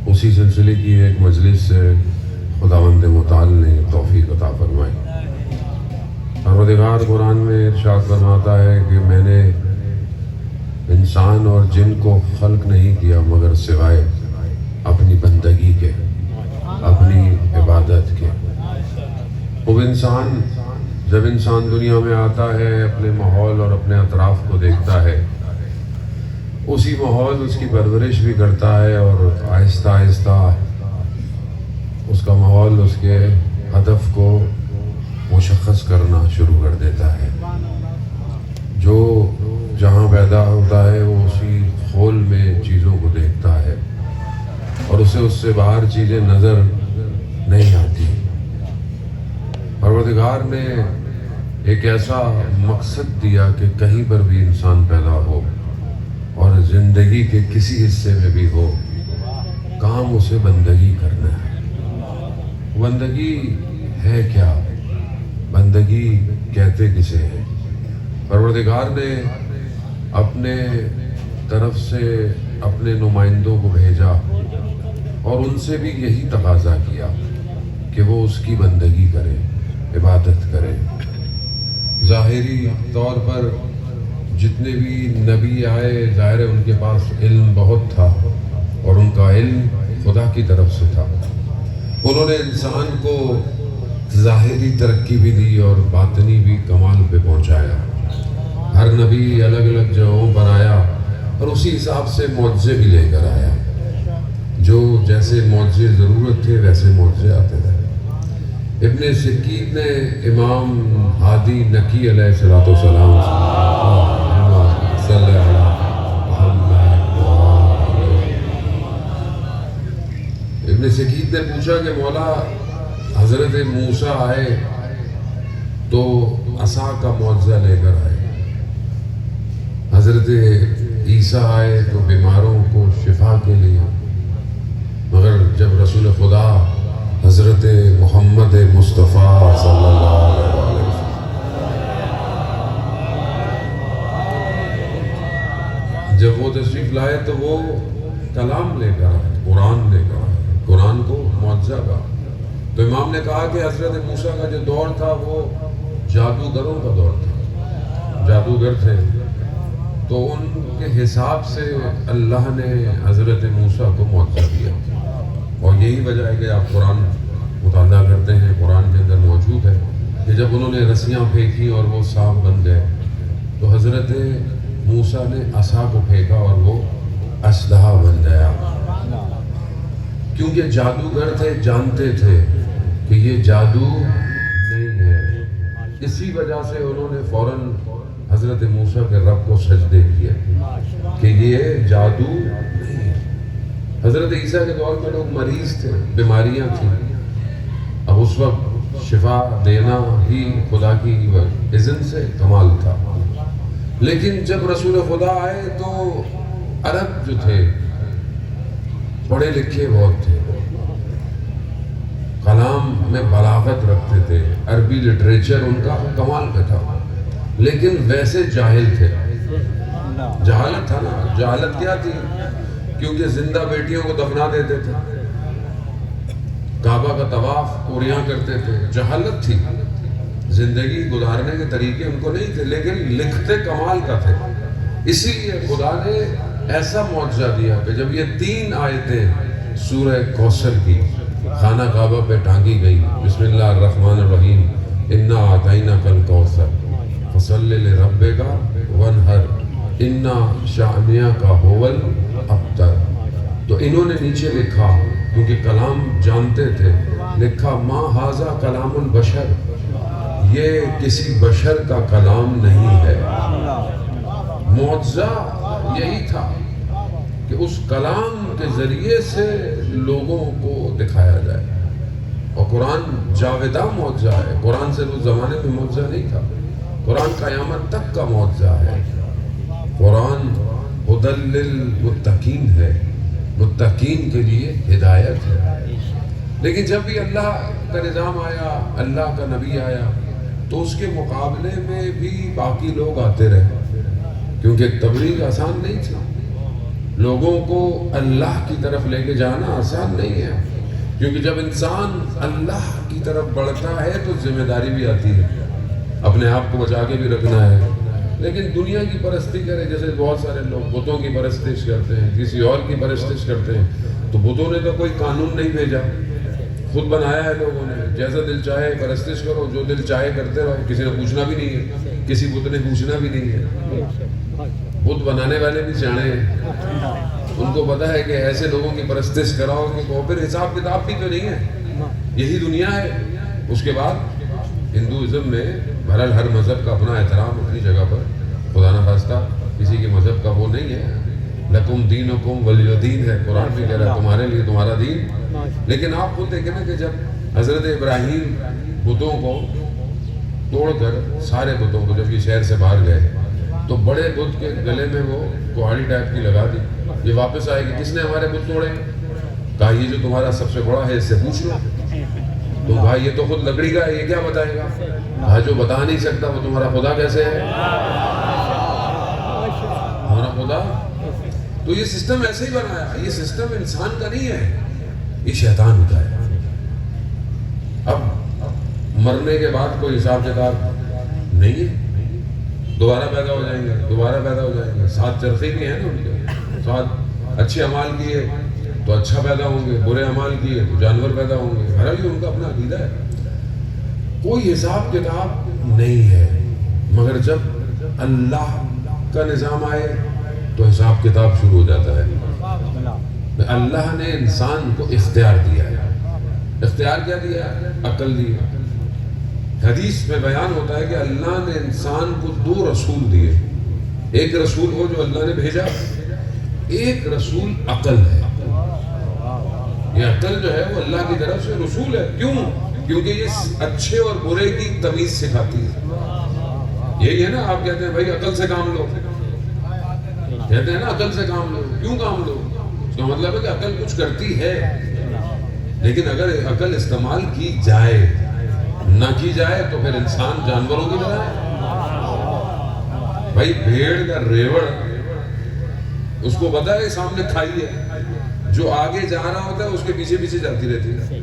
اسی سلسلے کی ایک مجلس سے خداوند متعال نے توفیق عطا فرمائی۔ پروردگار قرآن میں ارشاد فرماتا ہے کہ میں نے انسان اور جن کو خلق نہیں کیا مگر سوائے اپنی بندگی کے، اپنی عبادت کے۔ اب جب انسان دنیا میں آتا ہے، اپنے ماحول اور اپنے اطراف کو دیکھتا ہے، اسی ماحول اس کی پرورش بھی کرتا ہے، اور آہستہ آہستہ اس کا ماحول اس کے ہدف کو مشخص کرنا شروع کر دیتا ہے۔ جو جہاں پیدا ہوتا ہے وہ اسی خول میں چیزوں کو دیکھتا ہے، اور اسے اس سے باہر چیزیں نظر نہیں آتی۔ پروردگار نے ایک ایسا مقصد دیا کہ کہیں پر بھی انسان پیدا ہو اور زندگی کے کسی حصے میں بھی ہو، کام اسے بندگی کرنا ہے۔ بندگی ہے کیا؟ بندگی کہتے کسے ہیں؟ پروردگار نے اپنے طرف سے اپنے نمائندوں کو بھیجا اور ان سے بھی یہی تقاضا کیا کہ وہ اس کی بندگی کرے، عبادت کرے۔ ظاہری طور پر جتنے بھی نبی آئے، ظاہر ہے ان کے پاس علم بہت تھا، اور ان کا علم خدا کی طرف سے تھا۔ انہوں نے انسان کو ظاہری ترقی بھی دی اور باطنی بھی کمال پہ پہنچایا۔ ہر نبی الگ الگ جگہوں پر آیا اور اسی حساب سے معجزے بھی لے کر آیا۔ جو جیسے معجزے ضرورت تھے ویسے معجزے آتے تھے۔ ابن سکین نے امام ہادی نقی علیہ السلام صلی اللہ ابن سکین نے پوچھا کہ مولا، حضرت موسیٰ آئے تو عصا کا معجزہ لے کر آئے، حضرت عیسیٰ آئے تو بیماروں کو شفا کے لیے، مگر جب رسول خدا حضرت محمد مصطفیٰ صلی اللہ علیہ وسلم جب وہ تشریف لائے تو وہ کلام لے کر آئے، قرآن لے کر آئے، قرآن کو معجزہ کا۔ تو امام نے کہا کہ حضرت موسیٰ کا جو دور تھا وہ جادوگروں کا دور تھا، جادوگر تھے، تو ان کے حساب سے اللہ نے حضرت موسیٰ کو معجزہ دیا۔ اور یہی وجہ ہے کہ آپ قرآن مطالعہ کرتے ہیں، قرآن کے اندر موجود ہے کہ جب انہوں نے رسیاں پھینکی اور وہ سانپ بن گئے تو حضرت موسیٰ نے عصا کو پھینکا اور وہ اسلحہ بن گیا، کیونکہ جادوگر تھے، جانتے تھے کہ یہ جادو نہیں ہے۔ اسی وجہ سے انہوں نے فوراً حضرت موسیٰ کے رب کو سجدے کیے کہ یہ جادو نہیں ہے۔ حضرت عیسیٰ کے دور میں لوگ مریض تھے، بیماریاں تھیں، اب اس وقت شفا دینا ہی خدا کی اذن سے کمال تھا۔ لیکن جب رسول خدا آئے تو عرب جو تھے پڑھے لکھے بہت تھے، کلام میں بلاغت رکھتے تھے، عربی لٹریچر ان کا کمال پہ تھا، لیکن ویسے جاہل تھے۔ جہالت تھا نا، جہالت کیا تھی؟ کیونکہ زندہ بیٹیوں کو دفنا دیتے تھے، کعبہ کا طواف اوریاں کرتے تھے، جہالت تھی، زندگی گزارنے کے طریقے ان کو نہیں تھے، لیکن لکھتے کمال کا تھے۔ اسی لیے خدا نے ایسا معجزہ دیا کہ جب یہ 3 آیتیں سورہ کوثر کی خانہ کعبہ پہ ٹانگی گئی، بسم اللہ الرحمن الرحیم، انا اعطیناک الکوثر فصلی لربک وانحر انا شانئک هو الابتر، تو انہوں نے نیچے لکھا، کیونکہ کلام جانتے تھے، لکھا ما ھذا کلام البشر، یہ کسی بشر کا کلام نہیں ہے۔ معجزہ یہی تھا کہ اس کلام کے ذریعے سے لوگوں کو دکھایا جائے، اور قرآن جاوداں معجزہ ہے۔ قرآن سے اس زمانے میں معجزہ نہیں تھا، قرآن قیامت تک کا معجزہ ہے۔ قرآن ھدی للمتقین ہے، متقین کے لیے ہدایت ہے۔ لیکن جب بھی اللہ کا نظام آیا، اللہ کا نبی آیا، تو اس کے مقابلے میں بھی باقی لوگ آتے رہے، کیونکہ تبلیغ آسان نہیں تھی۔ لوگوں کو اللہ کی طرف لے کے جانا آسان نہیں ہے، کیونکہ جب انسان اللہ کی طرف بڑھتا ہے تو ذمہ داری بھی آتی ہے، اپنے آپ کو بچا کے بھی رکھنا ہے۔ لیکن دنیا کی پرستی کرے، جیسے بہت سارے لوگ بتوں کی پرستش کرتے ہیں، کسی اور کی پرستش کرتے ہیں، تو بتوں نے تو کوئی قانون نہیں بھیجا، خود بنایا ہے لوگوں نے، جیسا دل چاہے پرستش کرو، جو دل چاہے کرتے رہو، کسی نے پوچھنا بھی نہیں ہے، کسی بت نے پوچھنا بھی نہیں ہے۔ بت بنانے والے بھی سیانے ہیں، ان کو پتا ہے کہ ایسے لوگوں کی پرستش کراؤ کہ وہ پھر حساب کتاب بھی تو نہیں ہے، یہی دنیا ہے۔ اس کے بعد ہندوازم میں بہرحال ہر مذہب کا اپنا احترام اپنی جگہ پر، خدا نخواستہ کسی کے مذہب کا وہ نہیں ہے، لکم دینکم ولی دین ہے، قرآن بھی کہہ رہا ہے تمہارے لیے تمہارا دین۔ لیکن آپ خود دیکھیں نا کہ جب حضرت ابراہیم بتوں کو توڑ کر، سارے بتوں کو، جب یہ شہر سے باہر گئے تو بڑے بت کے گلے میں وہ کوہاڑی ٹائپ کی لگا دی، یہ واپس آئے گی، کس نے ہمارے بت توڑے؟ کہا یہ جو تمہارا سب سے بڑا ہے اس سے پوچھ لو۔ تو کہا یہ تو خود لکڑی کا ہے، یہ کیا بتائے گا؟ کہا جو بتا نہیں سکتا وہ تمہارا خدا کیسے ہے؟ ہمارا خدا؟ تو یہ سسٹم ایسے ہی بنایا، یہ سسٹم انسان کا نہیں ہے، یہ شیطان کا ہے۔ اب مرنے کے بعد کوئی حساب کتاب نہیں ہے، دوبارہ پیدا ہو جائیں گے، دوبارہ پیدا ہو جائیں گے، 7 چرخے بھی ہیں نا ان کے، 7 اچھے اعمال کیے تو اچھا پیدا ہوں گے، برے اعمال کیے تو جانور پیدا ہوں گے، ہر ان کا اپنا عقیدہ ہے، کوئی حساب کتاب نہیں ہے۔ مگر جب اللہ کا نظام آئے تو حساب کتاب شروع ہو جاتا ہے۔ اللہ نے انسان کو اختیار دیا ہے، اختیار کیا دیا ہے؟ عقل دی ہے۔ حدیث میں بیان ہوتا ہے کہ اللہ نے انسان کو 2 رسول دیے، ایک رسول وہ جو اللہ نے بھیجا، ایک رسول عقل ہے۔ یہ عقل جو ہے وہ اللہ کی طرف سے رسول ہے، کیوں؟ کیونکہ یہ اچھے اور برے کی تمیز سکھاتی ہے۔ یہی ہے نا، آپ کہتے ہیں بھائی عقل سے کام لو، کہتے ہیں نا عقل سے کام لو، کیوں کام لو؟ اس کا مطلب ہے کہ عقل کچھ کرتی ہے، لیکن اگر عقل استعمال کی جائے، نہ کی جائے تو پھر انسان جانوروں کی طرح ہے۔ بھائی بھیڑ کا ریوڑ، اس کو پتا ہے سامنے کھائی ہے، جو آگے جا رہا ہوتا ہے اس کے پیچھے پیچھے جاتی رہتی ہے۔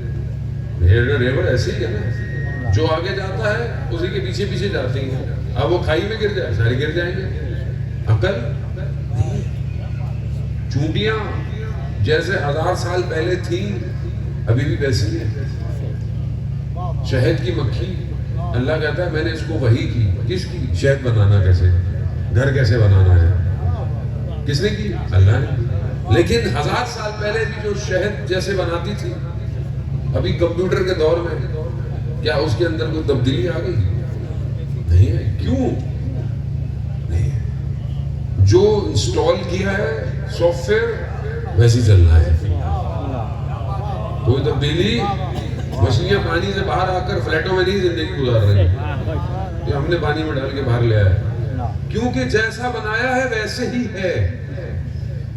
بھیڑ کا ریوڑ ایسے ہی ہے نا، جو آگے جاتا ہے اسی کے پیچھے پیچھے جاتی ہیں، اب وہ کھائی میں گر جائے سارے گر جائیں گے۔ عقل چونٹیاں جیسے 1000 سال پہلے تھیں ابھی بھی ویسی ہیں۔ شہد کی مکھی، اللہ کہتا ہے میں نے اس کو وحی کی، کس کی؟ شہد بنانا کیسے، گھر کیسے بنانا ہے، کس نے کی؟ اللہ نے۔ لیکن 1000 سال پہلے بھی جو شہد جیسے بناتی تھی، ابھی کمپیوٹر کے دور میں کیا اس کے اندر کوئی تبدیلی آ گئی؟ نہیں ہے۔ کیوں نہیں ہے؟ جو انسٹال کیا ہے سافٹ ویئر ویسے چلنا ہے، کوئی تبدیلی۔ مچھلیاں پانی سے باہر آ کر فلیٹوں میں نہیں زندگی گزار رہی، یہ ہم نے پانی میں ڈال کے باہر لے آیا، کیونکہ جیسا بنایا ہے ویسے ہی ہے۔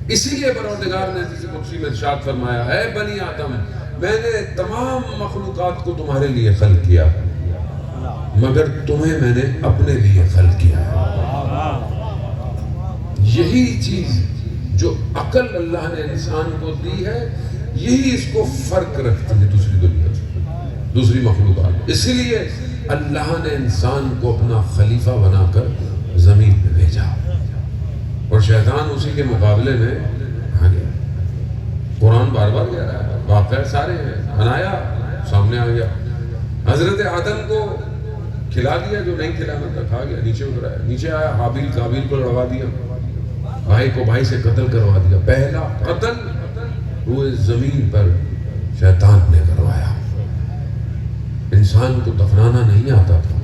اسی لیے پروردگار نے حدیث قدسی میں ارشاد فرمایا، اے بنی آدم میں نے تمام مخلوقات کو تمہارے لیے خلق کیا، مگر تمہیں میں نے اپنے لیے خلق کیا ہے۔ یہی چیز جو عقل اللہ نے انسان کو دی ہے، یہی اس کو فرق رکھتی ہے دوسری دنیا سے، دوسری مخلوقات۔ اسی لیے اللہ نے انسان کو اپنا خلیفہ بنا کر زمین پہ بھیجا، اور شیطان اسی کے مقابلے میں آ گیا۔ قرآن بار بار کہہ رہا ہے، واقعہ سارے ہیں، بنایا سامنے آ گیا۔ حضرت آدم کو کھلا دیا جو نہیں کھلانا تھا، کھا گیا، نیچے اترا ہے، نیچے آیا، حابیل قابیل کو لڑوا دیا، بھائی کو بھائی سے قتل کروا دیا۔ پہلا قتل روئے زمین پر شیطان نے کروایا۔ انسان کو دفنانا نہیں آتا تھا۔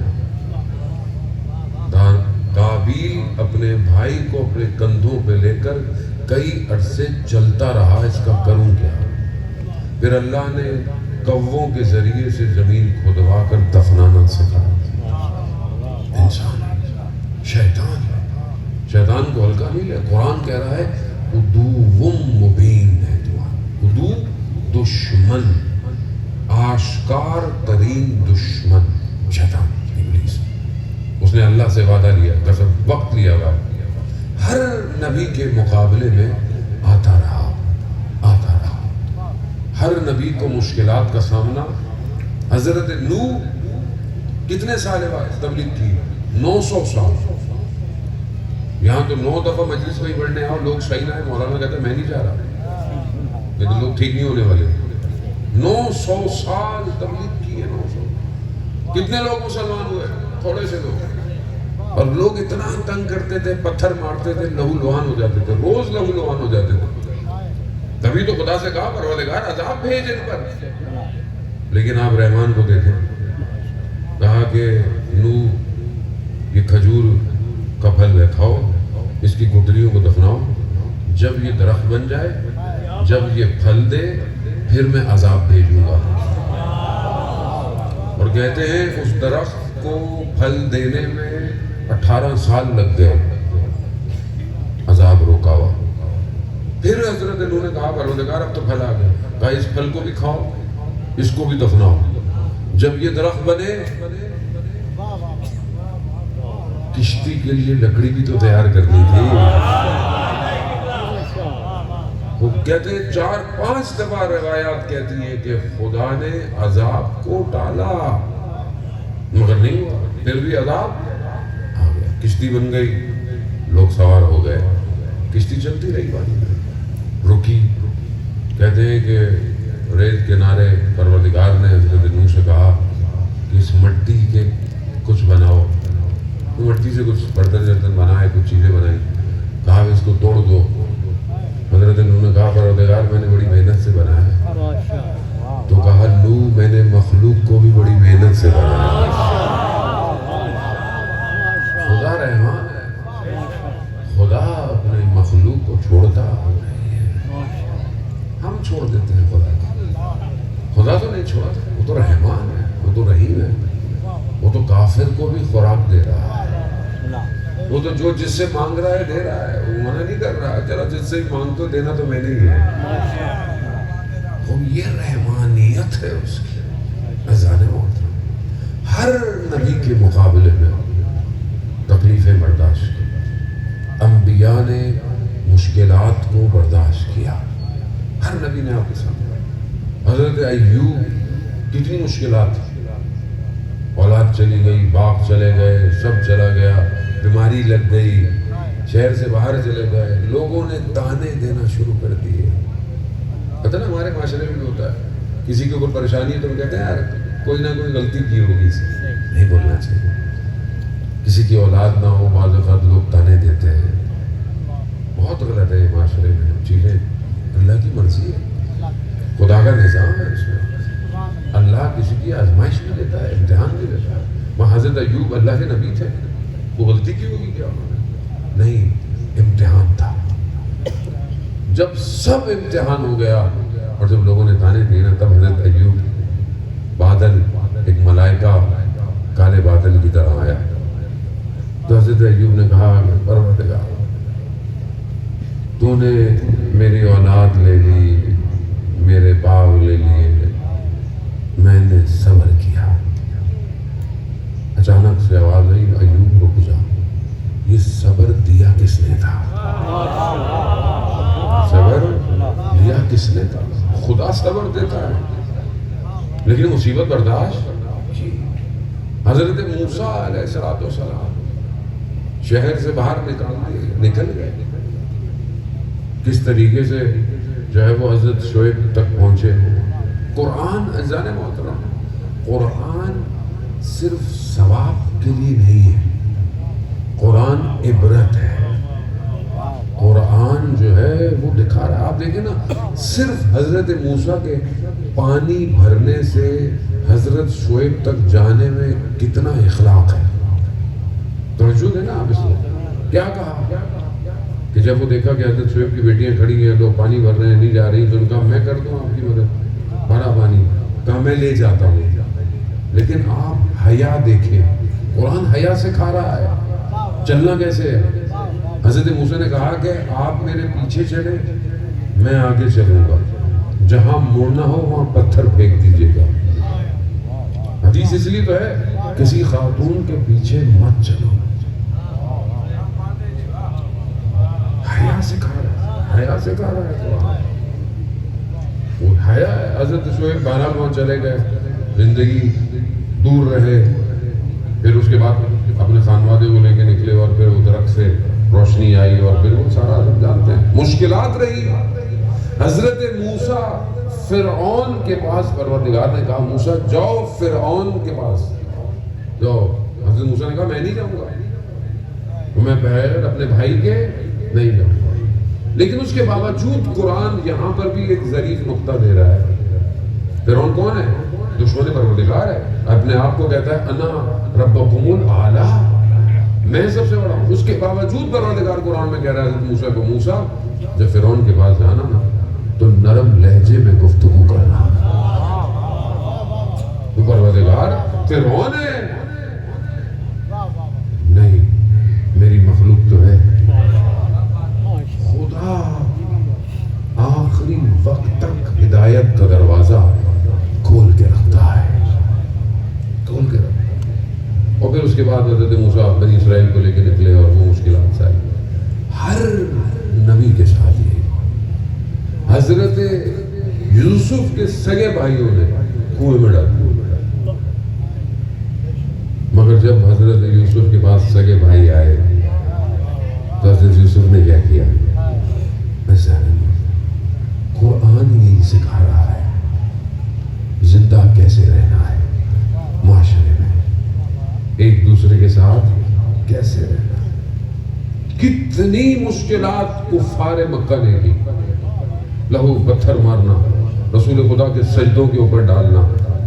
قابیل اپنے بھائی کو اپنے کندھوں پہ لے کر کئی عرصے چلتا رہا، اس کا کروں کیا؟ پھر اللہ نے کووں کے ذریعے سے زمین کھودوا کر دفنانا سکھا۔ انسان شیطان کو ہلکا نہیں لیا۔ قرآن کہہ رہا ہے عدو مبین ہے، عدو دشمن، آشکار ترین دشمن شیطان ابلیس۔ اس نے اللہ سے وعدہ لیا، قسم وقت لیا ہوا، ہر نبی کے مقابلے میں نبی کو مشکلات کا سامنا. حضرت نوح کتنے سال بعد تبلیغ کی؟ 900 سال. یہاں تو 9 دفعہ مجلس میں ہی پڑھنے آؤ، لوگ صحیح نہ ہے، مولانا کہتے ہیں میں نہیں جا رہا، لیکن لوگ ٹھیک نہیں ہونے والے. 900 سال تبلیغ کی ہے. 900. کتنے لوگ مسلمان ہوئے؟ تھوڑے سے لوگ. اور لوگ اتنا تنگ کرتے تھے، پتھر مارتے تھے، لہو لوہان ہو جاتے تھے، روز لہو لوہان ہو جاتے تھے. تبھی تو خدا سے کہا پروردگار عذاب بھیج ان پر. لیکن آپ رحمان کو دیکھیں، کہا کہ نوح یہ کھجور کا پھل ہے، کھاؤ، اس کی گٹلیوں کو دفناؤ، جب یہ درخت بن جائے، جب یہ پھل دے، پھر میں عذاب بھیجوں گا. اور کہتے ہیں اس درخت کو پھل دینے میں 18 سال لگ گئے، عذاب روکا ہوا. پھر حضرت نوح نے کہا پروردگار اب تو پھل آ گئے. کہا اس پھل کو بھی کھاؤ، اس کو بھی دفناؤ، جب یہ درخت بنے، کشتی کے لیے لکڑی بھی تو تیار کرنی تھی. وہ کہتے ہیں 4-5 دفعہ روایات کہتی ہیں کہ خدا نے عذاب کو ٹالا مگر نہیں ہوا، پھر بھی عذاب آ گیا. کشتی بن گئی، لوگ سوار ہو گئے، کشتی چلتی رہی، پانی میں رکی. کہتے ہیں کہ ریت کنارے پروردگار نے حضرت نوح سے کہا کہ اس مٹی کے کچھ بناؤ. مٹی سے کچھ برتن بنائے، کچھ چیزیں بنائی. کہا اس کو توڑ دو. حضرت نوح نے کہا پروردگار میں نے بڑی محنت سے بنایا ہے. تو کہا نوح میں نے مخلوق کو بھی بڑی محنت سے بنایا. خدا رحمان ہے، خدا اپنے مخلوق کو چھوڑتا نہیں ہے. ہم چھوڑ دیتے ہیں خدا کو. خدا تو نہیں چھوڑا، وہ تو رحمان ہے، وہ تو رحیم ہے. وہ تو کافر کو بھی خوراک دے رہا ہے. وہ تو جو جس سے مانگ رہا ہے دے رہا ہے، وہ منع نہیں کر رہا. چلا جس سے مانگ تو دینا تو میں نے ہی ہے. وہ یہ رحمانیت ہے اس کی. عزیزان محترم، ہر نبی کے مقابلے میں تکلیفیں برداشت کی. انبیاء نے مشکلات کو برداشت کیا. ہر نبی نے آپ کے سامنے. حضرت ایوب کتنی مشکلات تھی. اولاد چلی گئی، باپ چلے گئے، سب چلا گیا، بیماری لگ گئی، شہر سے باہر چلے گئے. لوگوں نے تانے دینا شروع کر دیے. پتہ نا ہمارے معاشرے میں ہوتا ہے، کسی کے اوپر پریشانی ہے تو کہتے ہیں یار کوئی نہ کوئی غلطی کی ہوگی. اسے نہیں بولنا چاہیے. کسی کی اولاد نہ ہو، بعض اوقات لوگ تانے دیتے ہیں. بہت غلط ہے معاشرے میں چیزیں. اللہ کی مرضی ہے، خدا کا نظام ہے. اس میں اللہ کسی کی آزمائش بھی دیتا ہے، امتحان بھی دیتا ہے. وہاں حضرت ایوب اللہ کے نبی تھے، وہ غلطی کی ہوگی کیا؟ نہیں، امتحان تھا. جب سب امتحان ہو گیا اور جب لوگوں نے تانے دیے نا، تب حضرت ایوب بادل، ایک ملائکہ کالے بادل کی طرح آیا. تو حضرت ایوب نے کہا پروردگار تو نے میری اولاد لے لی، میرے باغ لے لیے، میں نے صبر کیا. اچانک سے آواز آئی ایوب رک جا. یہ صبر دیا کس نے تھا؟ صبر دیا کس نے تھا؟ خدا صبر دیتا ہے، لیکن مصیبت برداشت کی. حضرت موسیٰ علیہ السلام شہر سے باہر نکل گئے. کس طریقے سے جو ہے وہ حضرت شعیب تک پہنچے. قرآن عزیزان محترم، قرآن صرف ثواب کے لیے نہیں ہے، قرآن عبرت ہے. قرآن جو ہے وہ دکھا رہا ہے. آپ دیکھیں نا، صرف حضرت موسیٰ کے پانی بھرنے سے حضرت شعیب تک جانے میں کتنا اخلاق ہے. توجہ ہے نا آپ اس کو. کیا کہا کہ جب وہ دیکھا کہ حضرت شعیب کی بیٹیاں کھڑی ہیں، لوگ پانی بھر رہے ہیں، نہیں جا رہی، تو ان کا میں کر دوں آپ کی مدد. بھرا پانی، کہا میں لے جاتا ہوں. لیکن آپ حیا دیکھیں، قرآن حیا سے کھا رہا ہے. چلنا کیسے ہے؟ حضرت موسیٰ نے کہا کہ آپ میرے پیچھے چلیں، میں آگے چلوں گا، جہاں مڑنا ہو وہاں پتھر پھینک دیجیے گا. حدیث اس لیے تو ہے کسی خاتون کے پیچھے مت چلو. حیا سے کھا رہا ہے، حیا سے کھا رہا ہے. وہ حیا ہے. حضرت شعیب بہرحال وہاں چلے گئے, زندگی دور رہے, پھر اس کے بعد اپنے خانوادے کو لے کے نکلے, اور پھر وہ درخت سے روشنی آئی, اور پھر وہ سارا سب جانتے ہیں. مشکلات رہی. حضرت موسیٰ فرعون کے پاس, پروردگار نے کہا موسیٰ جاؤ فرعون کے پاس جاؤ. حضرت موسیٰ نے کہا میں نہیں جاؤں گا, میں بغیر اپنے بھائی کے نہیں جاؤں گا. لیکن اس کے باوجود قرآن یہاں پر بھی ایک ظریف نقطہ دے رہا ہے. فرعون کون ہے؟ دشمن پروردگار ہے, اپنے آپ کو کہتا ہے انا ربکم الاعلی, میں سب سے بڑا ہوں. اس کے باوجود پروردگار قرآن میں کہہ رہا ہے حضرت موسیٰ کو, موسیٰ جب فرعون کے پاس جانا نا تو نرم لہجے میں گفتگو کرنا. تو پروردگار فرعون ہے نہیں, میری مخلوق تو ہے. خدا آخری وقت تک ہدایت کا دروازہ کھول کے رکھتا ہے, کھول کے رکھتا ہے. اور پھر اس کے بعد حضرت موسیٰ بنی اسرائیل کو لے کے نکلے, اور وہ مشکلات سے آئی. ہر نبی کے ساتھ یہ, حضرت یوسف کے سگے بھائیوں نے کنویں میں ڈال دیا, مگر جب حضرت یوسف کے پاس سگے بھائی آئے تو حضرت یوسف نے کیا کیا؟ قرآن یہی سکھا رہا ہے زندہ کیسے رہنا ہے, معاشرے میں ایک دوسرے کے ساتھ کیسے رہنا ہے. کتنی مشکلات کفار مکہ نے کی, لہو پتھر مارنا, رسول خدا کے سجدوں کے اوپر ڈالنا,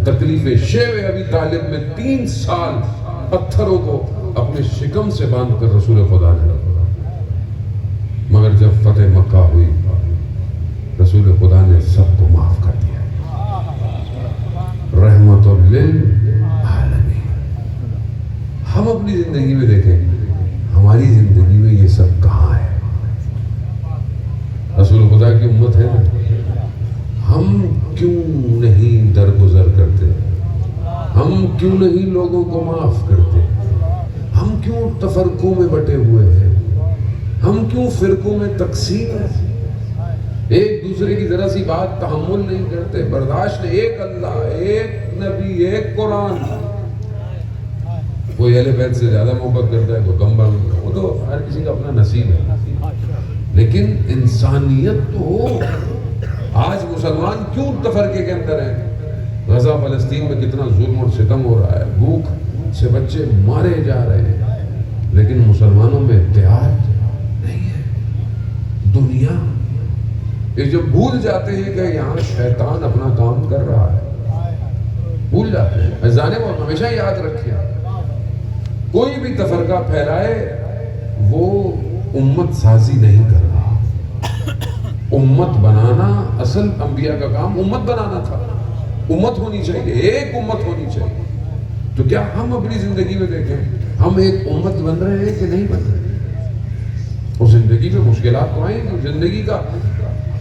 تکلیفیں. شیب ابی طالب میں 3 سال پتھروں کو اپنے شکم سے باندھ کر رسول خدا نے رکھا. مگر جب فتح مکہ ہوئی رسول خدا نے سب کو معاف کر دیا. رحمت للعالمین. ہم اپنی زندگی میں دیکھیں, ہماری زندگی میں یہ سب کہاں ہے؟ رسول خدا کی امت ہے نا, ہم کیوں نہیں درگزر کرتے؟ ہم کیوں نہیں لوگوں کو معاف کرتے؟ ہم کیوں تفرقوں میں بٹے ہوئے ہیں؟ ہم کیوں فرقوں میں تقسیم ہیں؟ ایک دوسرے کی ذرا سی بات تحمل نہیں کرتے, برداشت نہیں. ایک اللہ, ایک نبی, ایک قرآن. کوئی اہل بیت سے زیادہ محبت کرتا ہے, کوئی کم بن, وہ تو ہر کسی کا اپنا نصیب ہے. لیکن انسانیت تو ہو. آج مسلمان کیوں تفرقے کے اندر ہیں؟ غزہ فلسطین میں کتنا ظلم اور ستم ہو رہا ہے, بھوک سے بچے مارے جا رہے ہیں, لیکن مسلمانوں میں اتحاد نہیں ہے. دنیا یہ جو بھول جاتے ہیں کہ یہاں شیطان اپنا کام کر رہا ہے, بھول جاتے ہیں. اذان وہ ہمیشہ یاد رکھیں, کوئی بھی تفرقہ پھیلائے وہ امت سازی نہیں کر رہا. امت بنانا اصل انبیاء کا کام امت بنانا تھا. امت ہونی چاہیے, ایک امت ہونی چاہیے. تو کیا ہم اپنی زندگی میں دیکھیں ہم ایک امت بن رہے ہیں کہ نہیں بن رہے؟ اور زندگی میں مشکلات تو آئیں گی. زندگی کا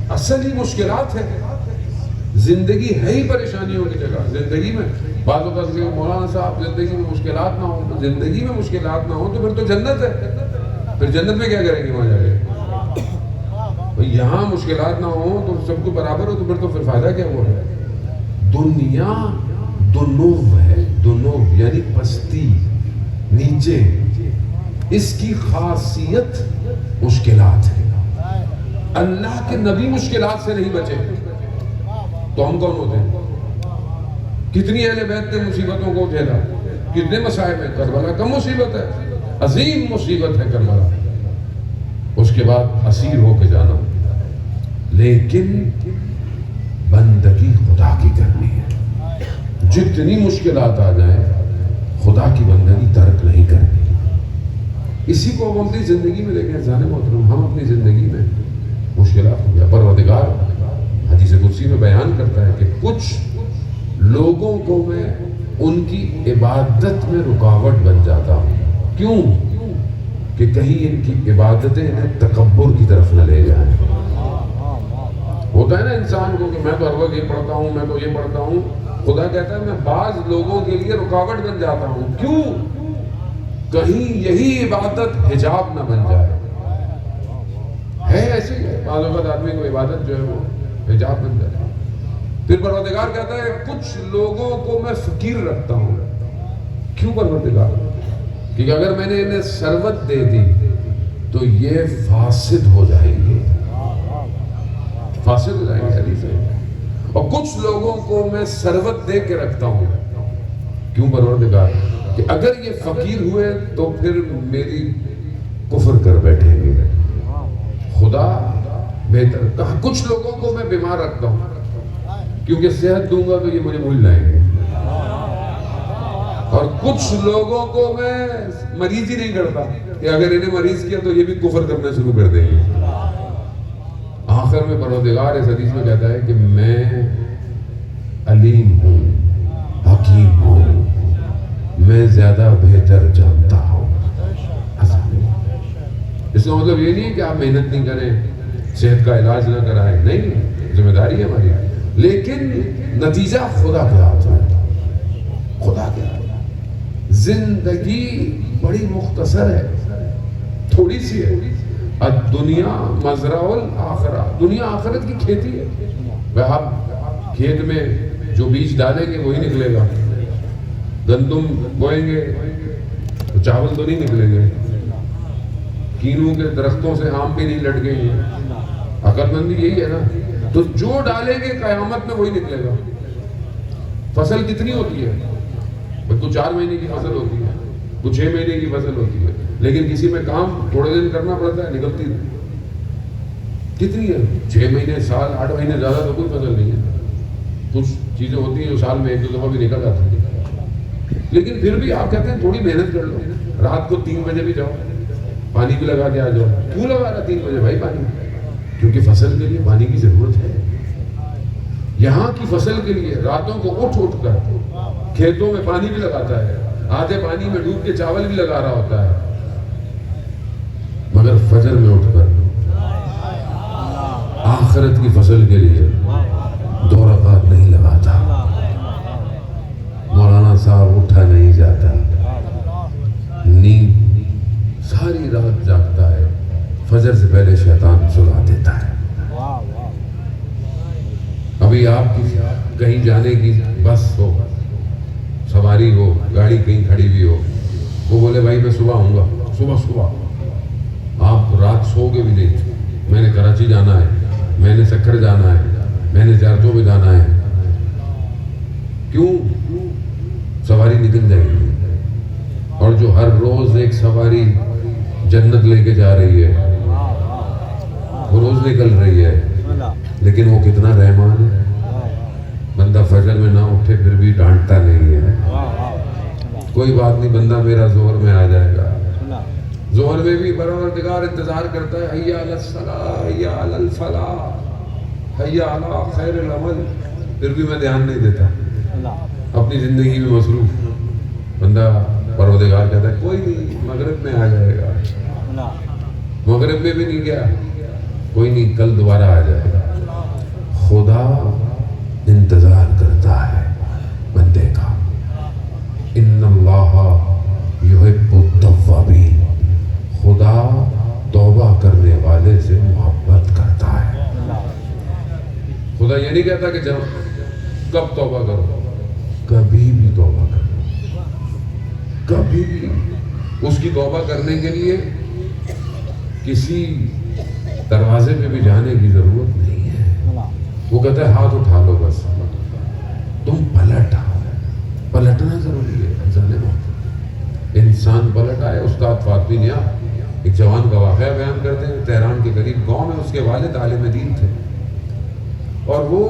اصل ہی مشکلات ہے. زندگی ہے ہی پریشانیوں کی جگہ. زندگی میں بعض اوقات کہ مولانا صاحب زندگی میں مشکلات نہ ہوں, زندگی میں مشکلات نہ ہوں تو پھر تو جنت ہے. پھر جنت میں کیا کریں گے وہاں جا کے؟ یہاں مشکلات نہ ہوں تو سب کو برابر ہو تو پھر فائدہ کیا ہوا ہے؟ دنیا دنو ہے, دنو یعنی پستی, نیچے. اس کی خاصیت مشکلات ہے. اللہ کے نبی مشکلات سے نہیں بچے تو ہم کون ہوتے ہیں؟ کتنی اہل بیت نے مصیبتوں کو جھیلا, کتنے مصائب ہیں. کربلا کم مصیبت ہے, عظیم مصیبت ہے کربلا. اس کے بعد اسیر ہو کے جانا. لیکن بندگی خدا کی کرنی ہے. جتنی مشکلات آ جائیں خدا کی بندگی ترک نہیں کرنی. اسی کو ہم اپنی زندگی میں دیکھیں. جانے محترم, ہم اپنی زندگی میں مشکلات ہو گیا. پروردگار حدیث قدسی میں بیان کرتا ہے کہ کچھ لوگوں کو میں ان کی عبادت میں رکاوٹ بن جاتا ہوں. کیوں؟ کہ کہیں ان کی عبادتیں انہیں تکبر کی طرف نہ لے جائیں. ہوتا ہے نا انسان کو کہ میں تو ہر وقت یہ پڑھتا ہوں, میں تو یہ پڑھتا ہوں. خدا کہتا ہے میں بعض لوگوں کے لیے رکاوٹ بن جاتا ہوں. کیوں؟ کہیں یہی عبادت حجاب نہ بن جائے. ہے ایسے ہی بعض اوقات آدمی کو عبادت جو ہے وہ حجاب بن جائے. پھر پروردگار کہتا ہے کچھ لوگوں کو میں فقیر رکھتا ہوں. کیوں پروردگار؟ کیونکہ اگر میں نے انہیں ثروت دے دی تو یہ فاسد ہو جائیں گے، فاسد ہو جائیں گے حدیث ہے. اور کچھ لوگوں کو میں ثروت دے کے رکھتا ہوں. کیوں پروردگار؟ کہ اگر یہ فقیر ہوئے تو پھر میری کفر کر بیٹھیں گے. خدا بہتر کہا کچھ لوگوں کو میں بیمار رکھتا ہوں کیونکہ صحت دوں گا تو یہ مجھے بھول جائیں گے، اور کچھ لوگوں کو میں مریض ہی نہیں کرتا کہ اگر انہیں مریض کیا تو یہ بھی کفر کرنا شروع کر دیں گے. آخر میں پروردگار اس حدیث میں کہتا ہے کہ میں علیم ہوں، حکیم ہوں، میں زیادہ بہتر جانتا ہوں. اس کا مطلب یہ نہیں کہ آپ محنت نہیں کریں، صحت کا علاج نہ کرائیں، نہیں، ذمہ داری ہے ہماری، لیکن نتیجہ خدا کے ہاتھ میں. خدا کے ہاتھ. زندگی بڑی مختصر ہے، تھوڑی سی ہے. الدنیا مزرع الاخرہ، دنیا آخرت کی کھیتی ہے. آپ کھیت میں جو بیج ڈالیں گے وہی نکلے گا. گندم بوئیں گے تو چاول تو نہیں نکلیں گے. کینوں کے درختوں سے آم بھی نہیں لٹکیں گے. عقل مندی یہی ہے نا. تو جو ڈالیں گے قیامت میں وہی نکلے گا. فصل کتنی ہوتی ہے؟ کچھ 4 مہینے کی فصل ہوتی ہے، کچھ 6 مہینے کی فصل ہوتی ہے، لیکن کسی میں کام تھوڑے دن کرنا پڑتا ہے، نکلتی کتنی ہے؟ 6 مہینے، سال، 8 مہینے، زیادہ تو کوئی فصل نہیں ہے. کچھ چیزیں ہوتی ہیں جو سال میں 1-2 دفعہ بھی نکل آتی ہیں، لیکن پھر بھی آپ کہتے ہیں تھوڑی محنت کر لو. رات کو 3 بجے بھی جاؤ، پانی بھی لگا کے آ جاؤ. کیوں لگا رہا 3 بجے بھائی پانی؟ کیونکہ فصل کے لیے پانی کی ضرورت ہے. یہاں کی فصل کے لیے راتوں کو اٹھ کر کھیتوں میں پانی بھی لگاتا ہے، آدھے پانی میں ڈوب کے چاول بھی لگا رہا ہوتا ہے، مگر فجر میں اٹھ کر آخرت کی فصل کے لیے 2 رکعت نہیں لگاتا. مولانا صاحب اٹھا نہیں جاتا، نیند ساری رات جاگتا ہے، فجر سے پہلے شیطان سلا دیتا ہے. ابھی آپ کی کہیں جانے کی بس ہو، سواری ہو، گاڑی کہیں کھڑی بھی ہو، وہ بولے بھائی میں صبح آؤں گا. صبح آپ رات سو کے بھی نہیں، میں نے کراچی جانا ہے، میں نے سکھر جانا ہے، میں نے زیارتوں پہ جانا ہے. کیوں؟ سواری نکل جائے گی. اور جو ہر روز ایک سواری جنت لے کے جا رہی ہے وہ روز نکل رہی ہے، لیکن وہ کتنا رحمان ہے. بندہ فجر میں نہ اٹھے پھر بھی ڈانٹتا نہیں ہے. کوئی بات نہیں، بندہ میرا ظہر میں آ جائے گا. ظہر میں بھی پروردگار انتظار کرتا ہے، حی علی الصلاۃ، حی علی الفلاح، حی علی خیر العمل. پھر بھی میں دھیان نہیں دیتا، اپنی زندگی میں مصروف. بندہ پروردگار کہتا ہے کوئی نہیں، مغرب میں آ جائے گا. مغرب میں بھی نہیں گیا، کوئی نہیں، کل دوبارہ آ جائے گا. خدا انتظار کرتا ہے بندے کا. ان اللہ یحب التوابین، خدا توبہ کرنے والے سے محبت کرتا ہے. خدا یہ نہیں کہتا کہ جب کب توبہ کرو، کبھی بھی توبہ کرو، کبھی بھی. اس کی توبہ کرنے کے لیے کسی دروازے پہ بھی جانے کی ضرورت نہیں ہے. وہ کہتا ہے ہاتھ اٹھا لو بس، تم پلٹ آؤ. پلٹنا ضروری ہے. انسان پلٹ آئے. استاد فاطمی نیا ایک جوان کا واقعہ بیان کرتے ہیں. تہران کے قریب گاؤں میں اس کے والد عالم دین تھے، اور وہ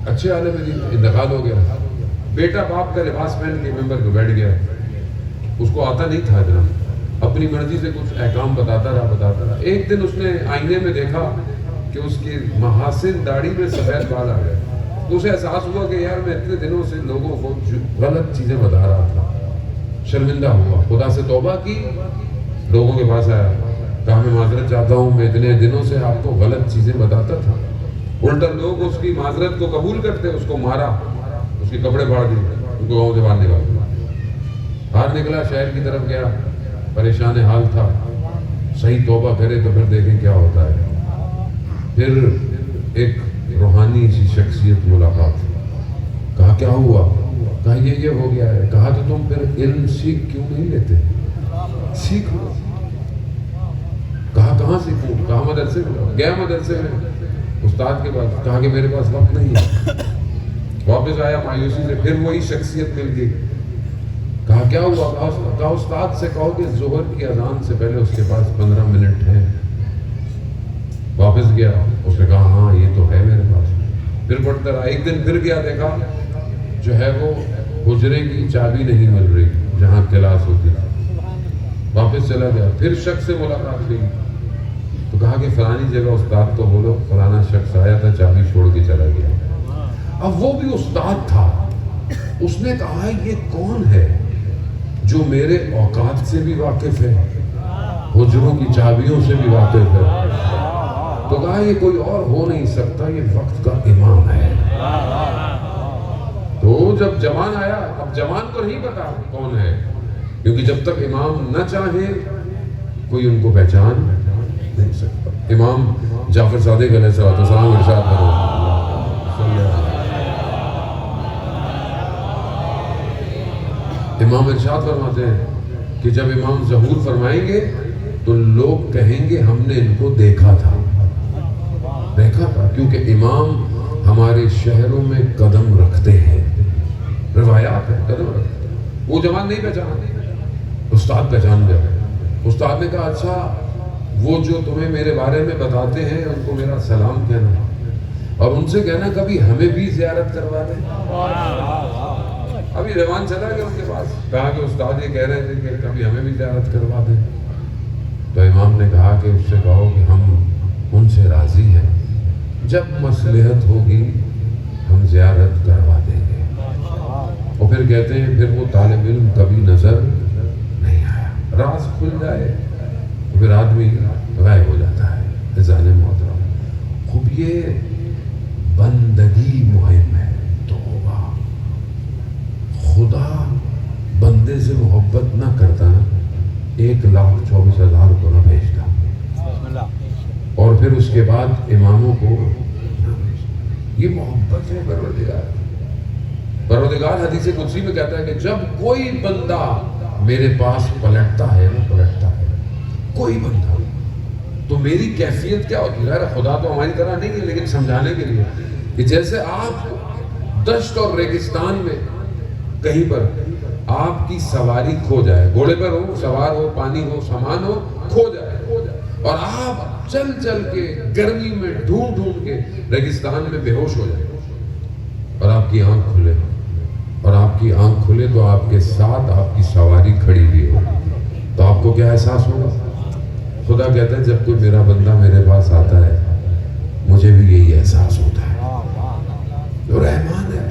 اچھے عالم دین، انتقال ہو گیا. بیٹا باپ کا لباس پہن کے ممبر پہ بیٹھ گیا. اس کو آتا نہیں تھا اتنا، اپنی مرضی سے کچھ احکام بتاتا رہا. ایک دن اس نے آئینے میں دیکھا کہ اس کی محاسن داڑھی میں سفید بال آ گئے. تو اسے احساس ہوا کہ یار میں اتنے دنوں سے لوگوں کو غلط چیزیں بتا رہا تھا. شرمندہ ہوا، خدا سے توبہ کی، لوگوں کے پاس آیا، کہا میں معذرت چاہتا ہوں، میں اتنے دنوں سے آپ کو غلط چیزیں بتاتا تھا. الٹا لوگ اس کی معذرت کو قبول کرتے، اس کو مارا، اس کے کپڑے پھاڑ دیے، اس کو گاؤں سے باہر نکال. باہر نکلا، شہر کی طرف گیا، پریشان حال تھا. صحیح توبہ کرے تو پھر دیکھیں کیا ہوتا ہے. پھر ایک روحانی سی شخصیت ملاقات. کہا کیا ہوا؟ کہا یہ ہو گیا ہے. کہا تو تم پھر علم سیکھ کیوں نہیں لیتے؟ سیکھ لو. کہا کہاں سیکھوں؟ کہا مدرسے میں. گیا مدرسے میں استاد کے پاس. کہا کہ میرے پاس وقت نہیں ہے. واپس آیا مایوسی سے. پھر وہی شخصیت مل گئی. کہا کیا ہوا؟ کہا استاد سے کہو کہ ظہر کی اذان سے پہلے اس کے پاس 15 منٹ ہے. واپس گیا. اس نے کہا ہاں یہ تو ہے میرے پاس. پھر پڑھتا رہا. ایک دن پھر گیا, دیکھا جو ہے وہ حجرے کی چابی نہیں مل رہی جہاں کلاس ہوتی تھی. واپس چلا گیا. پھر شخص سے ملاقات ہوئی تو کہا کہ فلانی جگہ استاد کو بولو فلانا شخص آیا تھا, چابی چھوڑ کے چلا گیا. اب وہ بھی استاد تھا. اس نے کہا یہ کون ہے جو میرے اوقات سے بھی واقف ہے, حجروں کی چابیوں سے بھی واقف ہے؟ تو کہا یہ کوئی اور ہو نہیں سکتا, یہ وقت کا امام ہے. تو جب جوان آیا, اب جوان کو نہیں پتا کون ہے, کیونکہ جب تک امام نہ چاہے کوئی ان کو پہچان نہیں سکتا. امام جعفر صادق علیہ السلام ارشاد فرماتے امام ارشاد فرماتے ہیں کہ جب امام ظہور فرمائیں گے تو لوگ کہیں گے ہم نے ان کو دیکھا تھا. کیونکہ امام ہمارے شہروں میں قدم رکھتے ہیں, روایات ہے قدم رکھتے ہیں. وہ جوان نہیں پہچانا, استاد پہچان گیا. استاد نے کہا اچھا وہ جو تمہیں میرے بارے میں بتاتے ہیں ان کو میرا سلام کہنا اور ان سے کہنا کبھی ہمیں بھی زیارت کروا دیں. ابھی جوان چلا گیا ان کے پاس. کہا کہ استاد یہ کہہ رہے تھے کہ کبھی ہمیں بھی زیارت کروا دیں. تو امام نے کہا کہ اس سے کہو کہ ہم ان سے راضی ہیں, جب مصلحت ہوگی ہم زیارت کروا دیں گے. اور پھر کہتے ہیں پھر وہ طالب علم کبھی نظر نہیں آیا. راز کھل جائے تو پھر آدمی غائب ہو جاتا ہے. عزیزان محترم, خوب یہ بندگی مہم ہے. توبہ. خدا بندے سے محبت نہ کرتا نا 1,24,000 کو نہ بھیجتا, اور پھر اس کے بعد اماموں کو نہ بھیجتا. یہ محبت ہے پروردگار. پروردگار حدیث قدسی میں کہتا ہے کہ جب کوئی بندہ میرے پاس پلٹتا ہے کوئی بندہ, تو میری کیفیت کیا ہوتی ہے؟ خدا تو ہماری طرح نہیں ہے, لیکن سمجھانے کے لیے کہ جیسے آپ دشت اور ریگستان میں کہیں پر آپ کی سواری کھو جائے, گھوڑے پر ہو, سوار ہو, پانی ہو, سامان ہو, کھو جائے, اور آپ چل چل کے گرمی میں ڈھونڈ کے ریگستان میں بے ہوش ہو جائے, اور آپ کی آنکھ کھلے, اور آپ کی آنکھ کھلے تو آپ کے ساتھ آپ کی سواری کھڑی ہوئی ہو, تو آپ کو کیا احساس ہوگا؟ خدا کہتا ہے جب کوئی میرا بندہ میرے پاس آتا ہے مجھے بھی یہی احساس ہوتا ہے. تو رحمان ہے,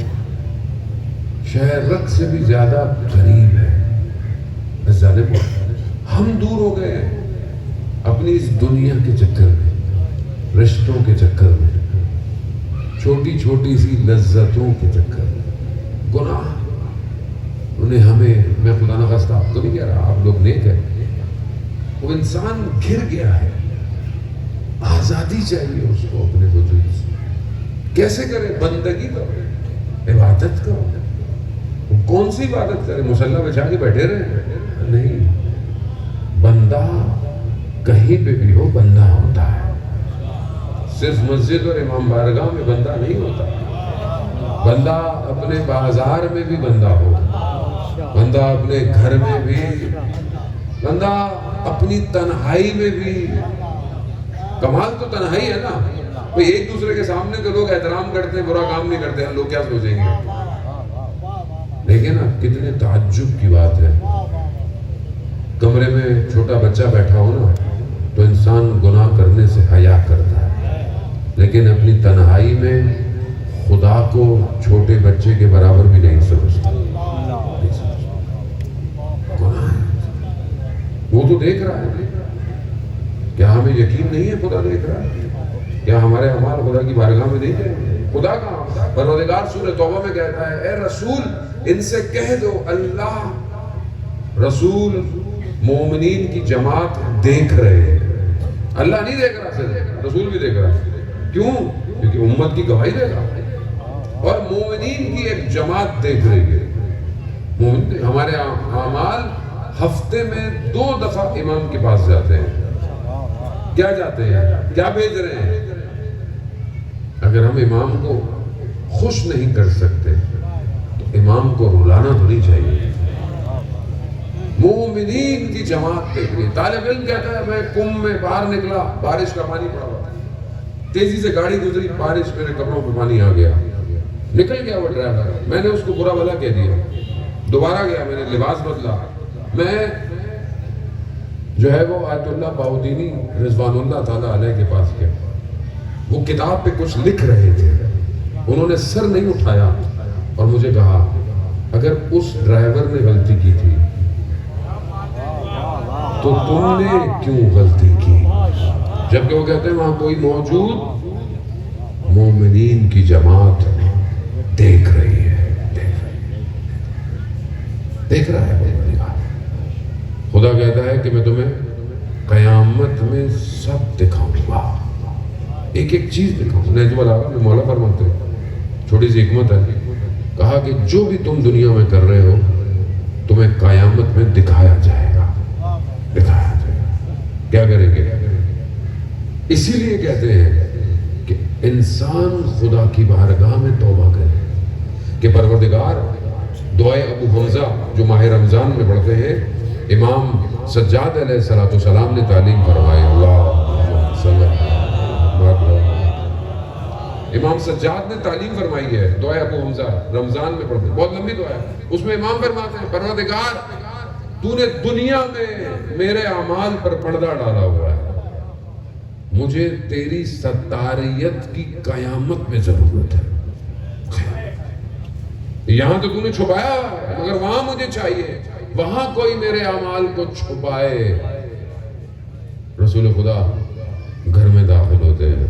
شہرت سے بھی زیادہ قریب ہے. ظالم ہم دور ہو گئے ہیں اپنی اس دنیا کے چکر میں, رشتوں کے چکر میں, چھوٹی چھوٹی سی لذتوں کے چکر میں. گناہ انہیں ہمیں, میں خدا نخواستہ آپ کو نہیں کہہ رہا, آپ لوگ نیک ہیں, وہ انسان گھر گیا ہے. آزادی چاہیے اس کو اپنے وجود سے. کیسے کرے؟ بندگی کرو, عبادت کرو. کون سی عبادت کرے؟ مصلی بچھا کے بیٹھے رہے؟ نہیں. بندہ کہیں پہ بھی ہو بندہ ہوتا ہے. صرف مسجد اور امام بارگاہ میں بندہ نہیں ہوتا. بندہ اپنے بازار میں بھی بندہ ہو, بندہ اپنے گھر میں بھی, بندہ اپنی تنہائی میں بھی. کمال تو تنہائی ہے نا. کوئی ایک دوسرے کے سامنے تو لوگ احترام کرتے ہیں, برا کام نہیں کرتے ہیں, لوگ کیا سوچیں گے. لیکن اب کتنے تعجب کی بات ہے, کمرے میں چھوٹا بچہ بیٹھا ہو نا تو انسان گناہ کرنے سے حیا کرتا ہے, لیکن اپنی تنہائی میں خدا کو چھوٹے بچے کے برابر بھی نہیں سمجھتا. گناہ ہے. وہ تو دیکھ رہا ہے. کیا ہمیں یقین نہیں ہے خدا دیکھ رہا ہے؟ کیا ہمارے اعمال خدا کی بارگاہ میں نہیں جائیں گے؟ خدا کہاں؟ پروردگار سورہ توبہ میں کہتا ہے اے رسول ان سے کہہ دو اللہ رسول مومنین کی جماعت دیکھ رہے ہیں. اللہ نہیں دیکھ رہا, رسول بھی دیکھ رہا ہے. کیوں؟ کیونکہ امت کی گواہی دے گا، اور مومنین کی ایک جماعت دیکھ رہی ہے۔ ہمارے اعمال ہفتے میں 2 دفعہ امام کے پاس جاتے ہیں۔ کیا جاتے ہیں؟ کیا بھیج رہے ہیں؟ اگر ہم امام کو خوش نہیں کر سکتے تو امام کو رلانا تو نہیں چاہیے۔ مومنین کی جماعت دیکھ رہی ہے۔ طالب علم کہتا ہے میں کم میں باہر نکلا، بارش کا پانی پڑا ہوا، تیزی سے گاڑی گزری، بارش میرے کپڑوں پہ پانی آ گیا، نکل گیا وہ ڈرائیور، میں نے اس کو برا بھلا کہہ دیا، دوبارہ گیا، میں نے لباس بدلا، میں جو ہے وہ آیت اللہ بہاؤدینی رضوان اللہ تعالیٰ علیہ کے پاس گیا، وہ کتاب پہ کچھ لکھ رہے تھے، انہوں نے سر نہیں اٹھایا اور مجھے کہا اگر اس ڈرائیور نے غلطی کی تھی تو تم نے کیوں غلطی کی؟ جبکہ وہ کہتے ہیں وہاں کوئی موجود مومنین کی جماعت دیکھ رہی ہے، دیکھ رہا ہے۔ خدا کہتا ہے کہ میں تمہیں قیامت میں سب دکھاؤں گا، ایک ایک چیز دکھاؤں۔ نہج البلاغہ میں مولا فرماتے ہیں، چھوٹی سی حکمت ہے، کہا کہ جو بھی تم دنیا میں کر رہے ہو تمہیں قیامت میں دکھایا جائے گا، دکھایا جائے گا۔ کیا کریں گے؟ اسی لیے کہتے ہیں کہ انسان خدا کی بارگاہ میں توبہ کرے کہ پروردگار، دعائے ابو حمزہ جو ماہ رمضان میں پڑھتے ہیں، امام سجاد علیہ السلام نے تعلیم فرمائی، امام سجاد نے تعلیم فرمائی ہے، دعائے ابو حمزہ رمضان میں پڑھتے ہیں، بہت لمبی دعا ہے۔ اس میں امام فرماتے ہیں پروردگار تو نے دنیا میں میرے اعمال پر پردہ ڈالا ہوا ہے، مجھے تیری ستاریت کی قیامت میں ضرورت ہے۔ یہاں تو نے چھپایا مگر وہاں مجھے چاہیے، وہاں کوئی میرے اعمال کو چھپائے۔ رسول خدا گھر میں داخل ہوتے ہیں،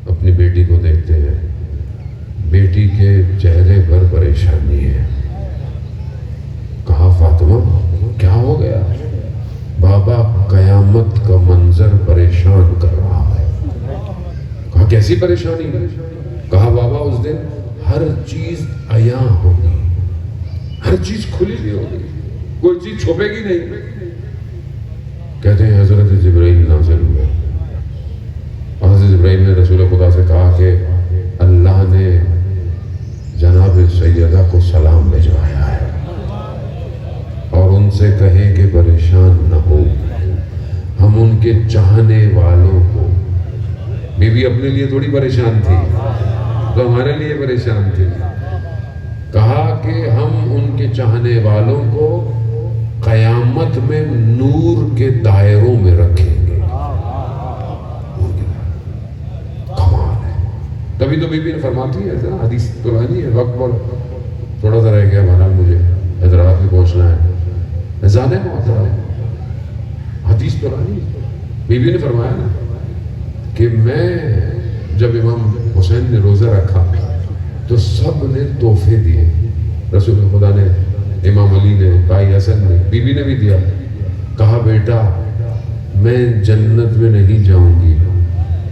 اپنی بیٹی کو دیکھتے ہیں، بیٹی کے چہرے پر پریشانی ہے۔ کہا فاطمہ کیا ہو گیا؟ بابا قیامت کا منظر پریشان کر رہا ہے۔ کہا کیسی پریشانی؟ کہا بابا اس دن ہر چیز عیاں ہوگی، ہر چیز کھلی بھی ہوگی، کوئی چیز چھپے گی نہیں۔ کہتے ہیں حضرت جبرائیل نازل ہوئے، حضرت جبرائیل نے رسول خدا سے کہا کہ اللہ نے جناب سیدہ کو سلام بھجوایا ہے اور ان سے کہے کہ پریشان نہ ہو، ہم ان کے چاہنے والوں کو، بی بی اپنے لیے تھوڑی پریشان تھی تو ہمارے لیے پریشان تھی، کہا کہ ہم ان کے چاہنے والوں کو قیامت میں نور کے دائروں میں رکھیں گے۔ کمال ہے۔ تبھی تو بی بی نے فرماتی ہے، حدیث قرآنی ہے، وقت پر تھوڑا سا رہ گیا، بہرحال مجھے حیدرآباد میں پہنچنا ہے، جانے محترم، حدیث قرآنی، بی بی نے فرمایا نا کہ میں جب امام حسین نے روزہ رکھا تو سب نے تحفے دیے، رسول خدا نے، امام علی نے، بھائی حسن نے، بی بی نے بھی دیا۔ کہا بیٹا میں جنت میں نہیں جاؤں گی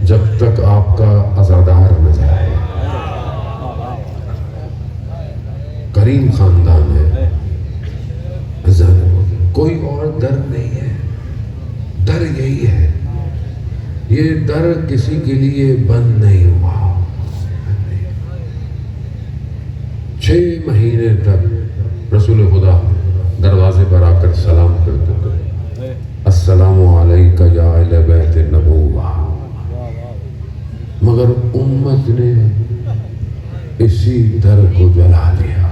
جب تک آپ کا عزادار نہ جائے۔ کریم خاندان ہے، کوئی اور در نہیں ہے، در یہی ہے، یہ در کسی کے لیے بند نہیں ہوا۔ 6 مہینے تک رسول خدا دروازے پر آ کر سلام کرتے تھے، السلام علیکہ یا اہل بیت النبوہ، مگر امت نے اسی در کو جلا دیا۔